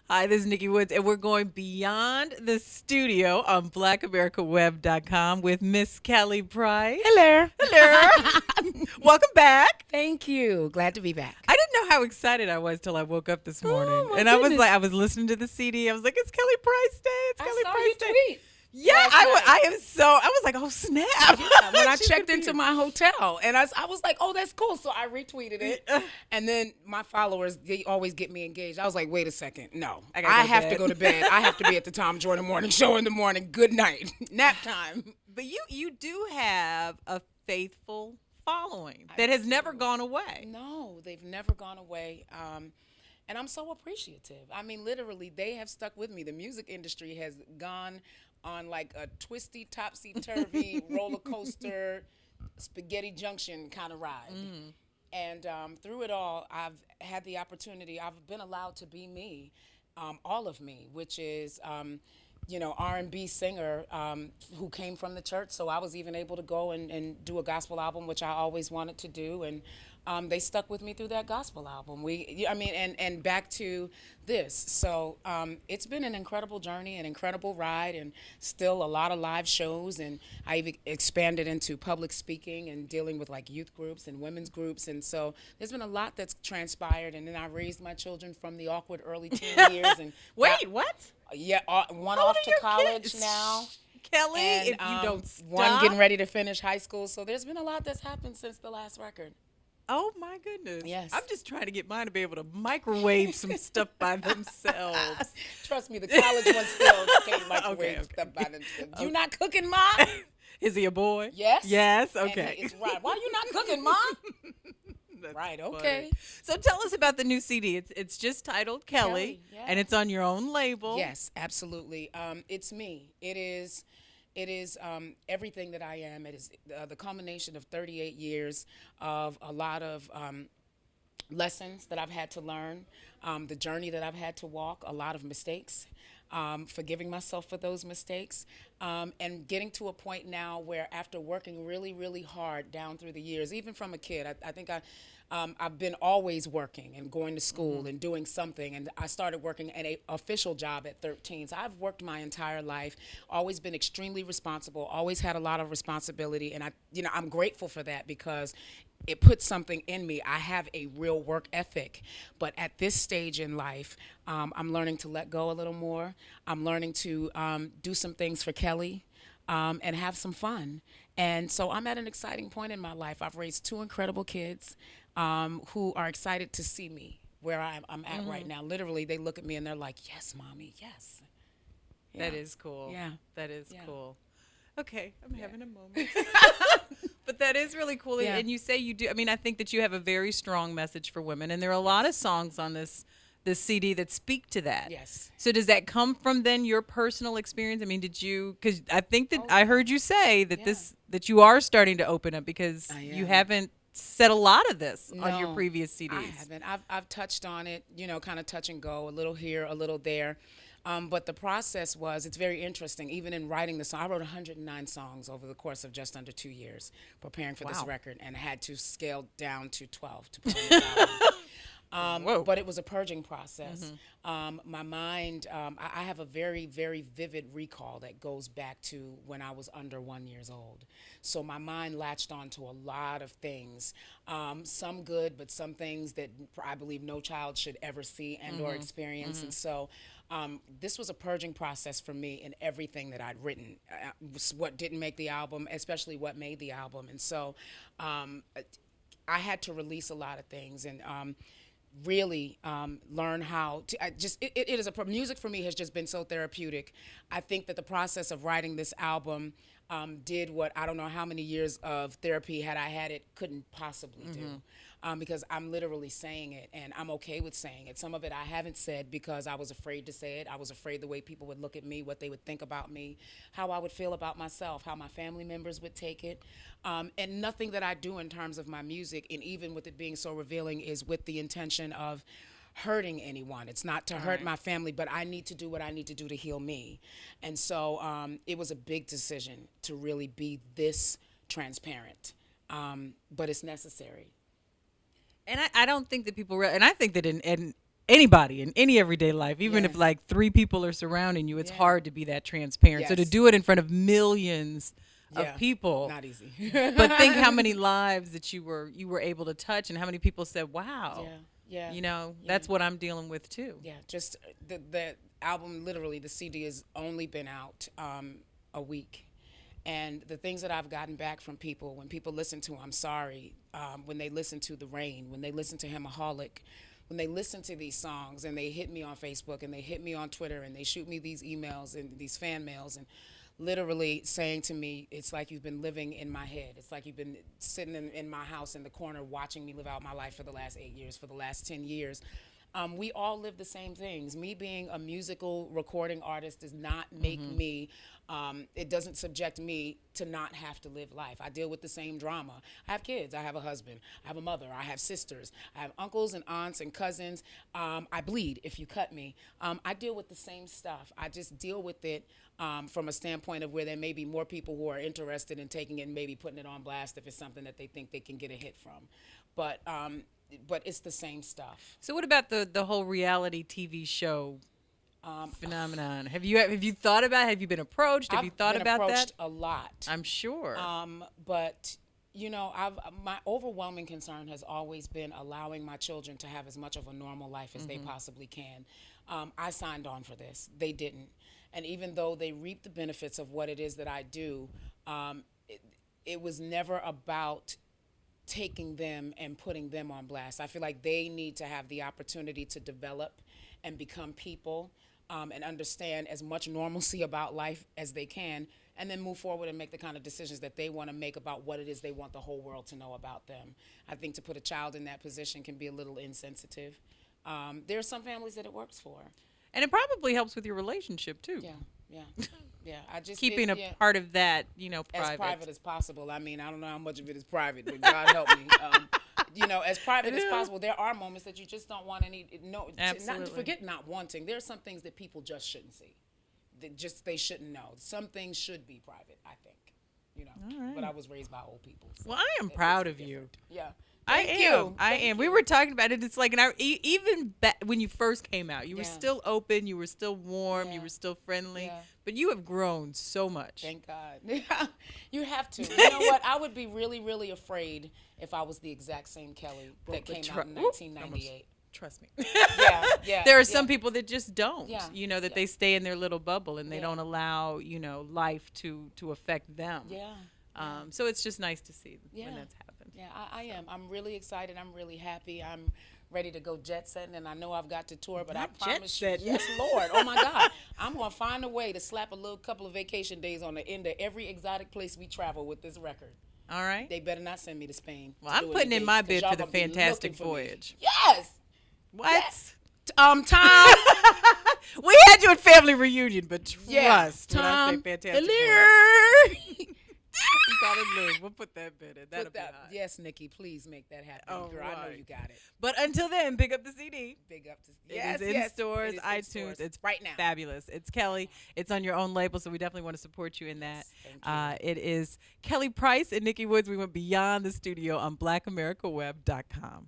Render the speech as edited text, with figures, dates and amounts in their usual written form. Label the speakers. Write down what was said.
Speaker 1: Hi, this is Nikki Woods, and we're going beyond the studio on blackamericaweb.com with Miss Kelly Price.
Speaker 2: Hello.
Speaker 1: Hello. Welcome back.
Speaker 2: Thank you. Glad to be back.
Speaker 1: I didn't know how excited I was till I woke up this morning.
Speaker 2: Oh my
Speaker 1: And I was
Speaker 2: goodness.
Speaker 1: like, I was listening to the CD. I was like, it's Kelly Price Day. It's
Speaker 2: I
Speaker 1: Kelly
Speaker 2: saw
Speaker 1: Price
Speaker 2: you
Speaker 1: Day.
Speaker 2: tweet.
Speaker 1: Yeah,
Speaker 2: last night.
Speaker 1: I am so, I was like, oh, snap.
Speaker 2: When I
Speaker 1: She's
Speaker 2: checked
Speaker 1: gonna be
Speaker 2: into
Speaker 1: here.
Speaker 2: my hotel, and I was like, oh, that's cool. So I retweeted it. And then my followers, they always get me engaged. I was like, wait a second. No,
Speaker 1: I gotta go to
Speaker 2: have to
Speaker 1: bed.
Speaker 2: go to bed. I have to be at the Tom Jordan Morning Show in the morning. Good night. Nap time.
Speaker 1: But you do have a faithful following that has never gone away.
Speaker 2: No, they've never gone away. And I'm so appreciative. I mean, literally, they have stuck with me. The music industry has gone on like a twisty, topsy-turvy roller coaster, spaghetti junction kind of ride. And through it all, I've had the opportunity. I've been allowed to be me, all of me, which is, R&B singer who came from the church. So I was even able to go and do a gospel album, which I always wanted to do. And they stuck with me through that gospel album. And back to this. So it's been an incredible journey, an incredible ride, and still a lot of live shows. And I even expanded into public speaking and dealing with like youth groups and women's groups. And so there's been a lot that's transpired. And then I raised my children from the awkward early teen years. And
Speaker 1: Wait, what?
Speaker 2: yeah, one
Speaker 1: How old
Speaker 2: off
Speaker 1: are
Speaker 2: to
Speaker 1: your
Speaker 2: college
Speaker 1: kids?
Speaker 2: now.
Speaker 1: Kelly,
Speaker 2: And
Speaker 1: if you don't stop.
Speaker 2: one getting ready to finish high school. So there's been a lot that's happened since the last record.
Speaker 1: Oh my goodness.
Speaker 2: Yes.
Speaker 1: I'm just trying to get mine to be able to microwave some stuff by themselves.
Speaker 2: Trust me, the college ones still can't microwave
Speaker 1: Okay.
Speaker 2: stuff by themselves. You not cooking, Mom?
Speaker 1: Is he a boy?
Speaker 2: Yes.
Speaker 1: Yes.
Speaker 2: And
Speaker 1: Okay.
Speaker 2: it's right. Why you not cooking, Mom?
Speaker 1: That's
Speaker 2: Right,
Speaker 1: funny.
Speaker 2: okay.
Speaker 1: So tell us about the new CD. It's just titled Kelly,
Speaker 2: Kelly, yes.
Speaker 1: and it's on your own label.
Speaker 2: Yes, absolutely. It's me. It is everything that I am. It is the culmination of 38 years of a lot of lessons that I've had to learn, the journey that I've had to walk, a lot of mistakes, forgiving myself for those mistakes, and getting to a point now where after working really, really hard down through the years, even from a kid, I think I've been always working and going to school and doing something. And I started working at an official job at 13. So I've worked my entire life, always been extremely responsible, always had a lot of responsibility. And I'm grateful for that because it puts something in me. I have a real work ethic. But at this stage in life, I'm learning to let go a little more. I'm learning to do some things for Kelly. And have some fun. And so I'm at an exciting point in my life. I've raised two incredible kids who are excited to see me where I'm at right now. Literally, they look at me and they're like, yes, mommy, yes.
Speaker 1: That
Speaker 2: Yeah.
Speaker 1: is cool.
Speaker 2: Yeah.
Speaker 1: That is
Speaker 2: Yeah.
Speaker 1: cool. Okay, I'm having a moment. But that is really cool.
Speaker 2: Yeah.
Speaker 1: And you say you do. I mean, I think that you have a very strong message for women, and there are a lot of songs on this CD that speak to that.
Speaker 2: Yes.
Speaker 1: So does that come from then your personal experience? I mean, did you? Because I think that
Speaker 2: Oh,
Speaker 1: I heard you say that
Speaker 2: yeah.
Speaker 1: that you are starting to open up because
Speaker 2: I
Speaker 1: you
Speaker 2: am.
Speaker 1: haven't said a lot of this on your
Speaker 2: No,
Speaker 1: previous CDs.
Speaker 2: I haven't. I've touched on it, kind of touch and go, a little here, a little there. But the process it's very interesting. Even in writing the song, I wrote 109 songs over the course of just under 2 years preparing for this
Speaker 1: Wow.
Speaker 2: record and had to scale down to 12 to put on this album.
Speaker 1: Whoa.
Speaker 2: But it was a purging process. My mind, I have a very, very vivid recall that goes back to when I was under 1 year old. So my mind latched onto a lot of things, some good, but some things that I believe no child should ever see and or experience. And so this was a purging process for me in everything that I'd written, what didn't make the album, especially what made the album. And so I had to release a lot of things and really learn how to it is music for me has just been so therapeutic. I think that the process of writing this album did what I don't know how many years of therapy had I had it couldn't possibly do, because I'm literally saying it and I'm okay with saying it. Some of it I haven't said because I was afraid to say it. I was afraid the way people would look at me, what they would think about me, how I would feel about myself, how my family members would take it. And nothing that I do in terms of my music, and even with it being so revealing, is with the intention of hurting anyone. It's not to hurt my family, but I need to do what I need to do to heal me. And so it was a big decision to really be this transparent, but it's necessary.
Speaker 1: And I don't think that people and I think that anybody in any everyday life, even
Speaker 2: Yeah.
Speaker 1: if like three people are surrounding you, it's
Speaker 2: Yeah.
Speaker 1: hard to be that transparent. So to
Speaker 2: Yes.
Speaker 1: do it in front of millions of
Speaker 2: Yeah.
Speaker 1: people,
Speaker 2: Not easy.
Speaker 1: but think how many lives that you were able to touch, and how many people said, "Wow,
Speaker 2: Yeah. Yeah. Yeah.
Speaker 1: that's what I'm dealing with too."
Speaker 2: Yeah. Just the album, literally, the CD has only been out a week. And the things that I've gotten back from people, when people listen to I'm Sorry, when they listen to The Rain, when they listen to Himaholic, when they listen to these songs and they hit me on Facebook and they hit me on Twitter and they shoot me these emails and these fan mails and literally saying to me, it's like you've been living in my head. It's like you've been sitting in my house in the corner watching me live out my life for the last 8 years, for the last 10 years. We all live the same things. Me being a musical recording artist does not make me, it doesn't subject me to not have to live life. I deal with the same drama. I have kids, I have a husband, I have a mother, I have sisters, I have uncles and aunts and cousins. I bleed if you cut me. I deal with the same stuff. I just deal with it from a standpoint of where there may be more people who are interested in taking it and maybe putting it on blast if it's something that they think they can get a hit from. But it's the same stuff.
Speaker 1: So what about the whole reality TV show phenomenon? Have you thought about it? Have you been approached? Have you
Speaker 2: I've
Speaker 1: thought
Speaker 2: been
Speaker 1: about that?
Speaker 2: approached a lot.
Speaker 1: I'm sure.
Speaker 2: But I've my overwhelming concern has always been allowing my children to have as much of a normal life as they possibly can. I signed on for this. They didn't, and even though they reap the benefits of what it is that I do, it was never about taking them and putting them on blast. I feel like they need to have the opportunity to develop and become people, and understand as much normalcy about life as they can, and then move forward and make the kind of decisions that they want to make about what it is they want the whole world to know about them. I think to put a child in that position can be a little insensitive. There are some families that it works for.
Speaker 1: And it probably helps with your relationship too.
Speaker 2: Yeah, yeah, yeah. I just
Speaker 1: Keeping a
Speaker 2: yeah,
Speaker 1: part of that,
Speaker 2: as
Speaker 1: private.
Speaker 2: private as possible. I mean, I don't know how much of it is private, but God help me. As private as possible. There are moments that you just don't want any. No,
Speaker 1: Absolutely.
Speaker 2: not forget not wanting. There are some things that people just shouldn't see. They shouldn't know. Some things should be private, I think.
Speaker 1: All right.
Speaker 2: But I was raised by old people. So
Speaker 1: Well, I am
Speaker 2: it
Speaker 1: proud
Speaker 2: makes
Speaker 1: of
Speaker 2: it
Speaker 1: you.
Speaker 2: different. Yeah.
Speaker 1: I
Speaker 2: Thank
Speaker 1: am.
Speaker 2: you.
Speaker 1: I
Speaker 2: Thank
Speaker 1: am. We
Speaker 2: you.
Speaker 1: were talking about it. It's like, even when you first came out, you were
Speaker 2: Yeah.
Speaker 1: still open, you were still warm, you
Speaker 2: Yeah.
Speaker 1: were still friendly,
Speaker 2: Yeah.
Speaker 1: but you have grown so much.
Speaker 2: Thank God. You have to. You know what? I would be really, really afraid if I was the exact same Kelly that came out in 1998.
Speaker 1: Trust me.
Speaker 2: Yeah, yeah.
Speaker 1: There are
Speaker 2: yeah.
Speaker 1: some people that just don't,
Speaker 2: Yeah,
Speaker 1: that
Speaker 2: yeah.
Speaker 1: they stay in their little bubble and they
Speaker 2: Yeah.
Speaker 1: don't allow, life to affect them.
Speaker 2: Yeah.
Speaker 1: So it's just nice to see
Speaker 2: Yeah.
Speaker 1: when that's happened.
Speaker 2: Yeah, I am. I'm really excited. I'm really happy. I'm ready to go jet setting, and I know I've got to tour, but
Speaker 1: Not
Speaker 2: I promise
Speaker 1: jet
Speaker 2: you,
Speaker 1: setting.
Speaker 2: yes, Lord. Oh my God, I'm gonna find a way to slap a little couple of vacation days on the end of every exotic place we travel with this record.
Speaker 1: All right.
Speaker 2: They better not send me to Spain.
Speaker 1: Well,
Speaker 2: to
Speaker 1: I'm
Speaker 2: do
Speaker 1: putting
Speaker 2: any
Speaker 1: in my
Speaker 2: dates, 'cause
Speaker 1: bid
Speaker 2: y'all
Speaker 1: for the
Speaker 2: gonna be
Speaker 1: Fantastic
Speaker 2: looking for me.
Speaker 1: Voyage.
Speaker 2: Yes.
Speaker 1: What?
Speaker 2: Tom.
Speaker 1: We had you at family reunion, but trust
Speaker 2: Yeah,
Speaker 1: when I say
Speaker 2: Tom.
Speaker 1: Fantastic Voyage.
Speaker 2: Hello.
Speaker 1: We gotta live. We'll put that bid in. That'll
Speaker 2: Put
Speaker 1: be
Speaker 2: that,
Speaker 1: hot.
Speaker 2: yes, Nikki, please make that happen.
Speaker 1: All
Speaker 2: Girl, I know
Speaker 1: right.
Speaker 2: you got it.
Speaker 1: But until then, pick up the CD.
Speaker 2: Big up to
Speaker 1: It is in stores,
Speaker 2: it is in
Speaker 1: iTunes.
Speaker 2: stores
Speaker 1: It's
Speaker 2: right now.
Speaker 1: fabulous. It's Kelly. It's on your own label, so we definitely want to support you in that.
Speaker 2: Thank you.
Speaker 1: It is Kelly Price and Nikki Woods. We went beyond the studio on BlackAmericaWeb.com.